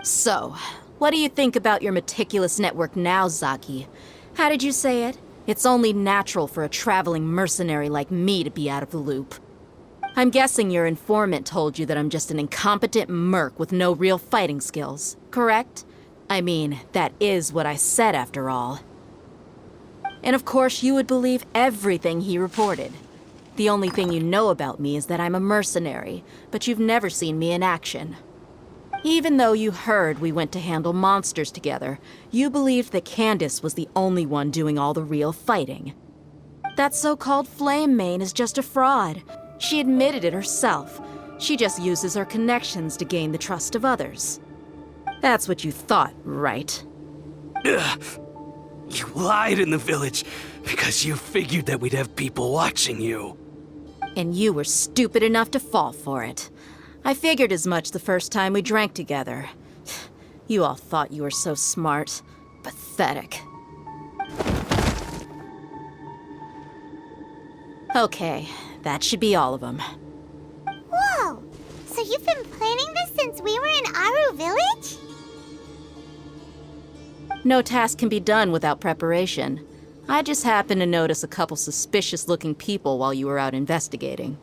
So, what do you think about your meticulous network now, Zaki? How did you say it? It's only natural for a traveling mercenary like me to be out of the loop. I'm guessing your informant told you that I'm just an incompetent merc with no real fighting skills, correct? I mean, that is what I said after all. And of course you would believe everything he reported. The only thing you know about me is that I'm a mercenary, but you've never seen me in action. Even though you heard we went to handle monsters together, you believed that Candace was the only one doing all the real fighting. That so-called Flame Main is just a fraud. She admitted it herself. She just uses her connections to gain the trust of others. That's what you thought, right? Ugh. You lied in the village because you figured that we'd have people watching you. And you were stupid enough to fall for it. I figured as much the first time we drank together. You all thought you were so smart. Pathetic. Okay, that should be all of them. Whoa! So you've been planning this since we were in Aru Village? No task can be done without preparation. I just happened to notice a couple suspicious-looking people while you were out investigating.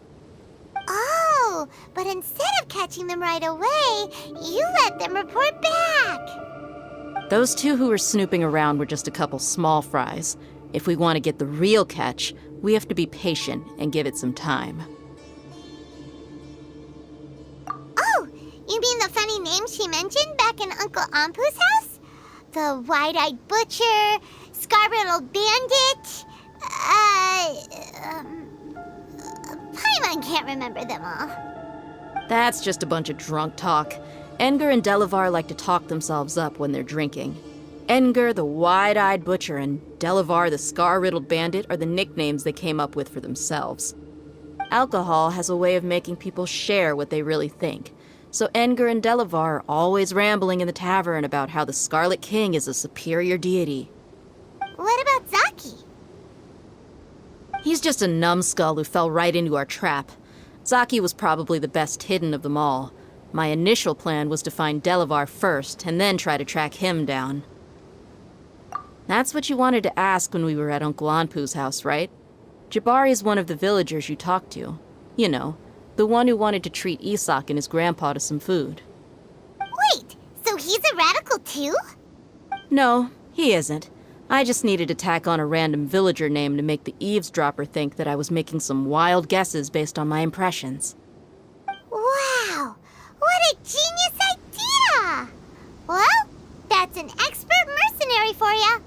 Oh, but instead of catching them right away, you let them report back. Those two who were snooping around were just a couple small fries. If we want to get the real catch, we have to be patient and give it some time. Oh, you mean the funny name she mentioned back in Uncle Ampu's house? The wide-eyed butcher, scar-riddled bandit, Paimon can't remember them all. That's just a bunch of drunk talk. Edgar and Delavar like to talk themselves up when they're drinking. Edgar, the wide-eyed butcher, and Delavar, the scar-riddled bandit, are the nicknames they came up with for themselves. Alcohol has a way of making people share what they really think. So Edgar and Delavar are always rambling in the tavern about how the Scarlet King is a superior deity. What about Zaki? He's just a numbskull who fell right into our trap. Zaki was probably the best hidden of them all. My initial plan was to find Delavar first, and then try to track him down. That's what you wanted to ask when we were at Uncle Anpu's house, right? Jabari is one of the villagers you talked to. You know, the one who wanted to treat Isak and his grandpa to some food. Wait, so he's a radical too? No, he isn't. I just needed to tack on a random villager name to make the eavesdropper think that I was making some wild guesses based on my impressions. Wow, what a genius idea! Well, that's an expert mercenary for you.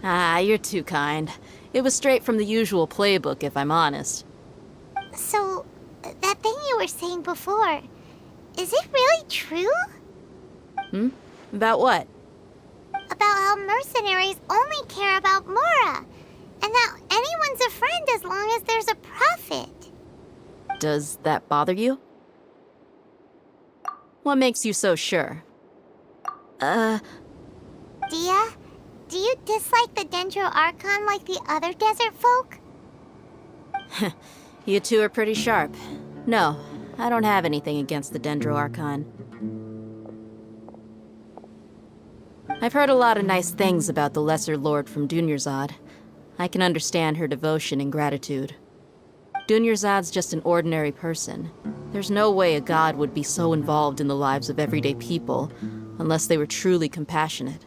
Ah, you're too kind. It was straight from the usual playbook, if I'm honest. So, that thing you were saying before, is it really true? About what? About how mercenaries only care about Mora, and that anyone's a friend as long as there's a profit. Does that bother you? What makes you so sure? Dia, do you dislike the Dendro Archon like the other desert folk? You two are pretty sharp. No, I don't have anything against the Dendro Archon. I've heard a lot of nice things about the Lesser Lord from Dunyarzad. I can understand her devotion and gratitude. Dunyarzad's just an ordinary person. There's no way a god would be so involved in the lives of everyday people, unless they were truly compassionate.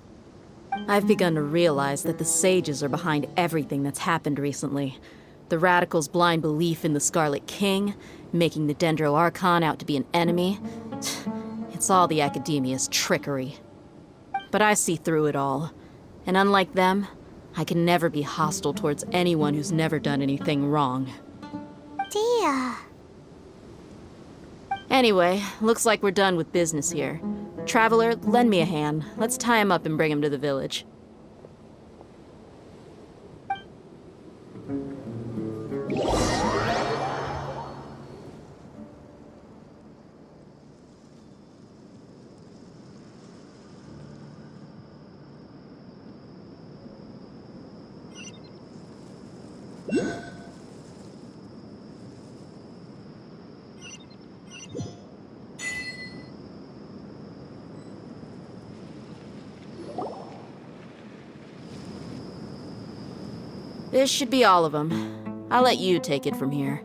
I've begun to realize that the sages are behind everything that's happened recently. The radicals' blind belief in the Scarlet King, making the Dendro Archon out to be an enemy. It's all the academia's trickery. But I see through it all. And unlike them, I can never be hostile towards anyone who's never done anything wrong. Dia. Anyway, looks like we're done with business here. Traveler, lend me a hand. Let's tie him up and bring him to the village. This should be all of them. I'll let you take it from here.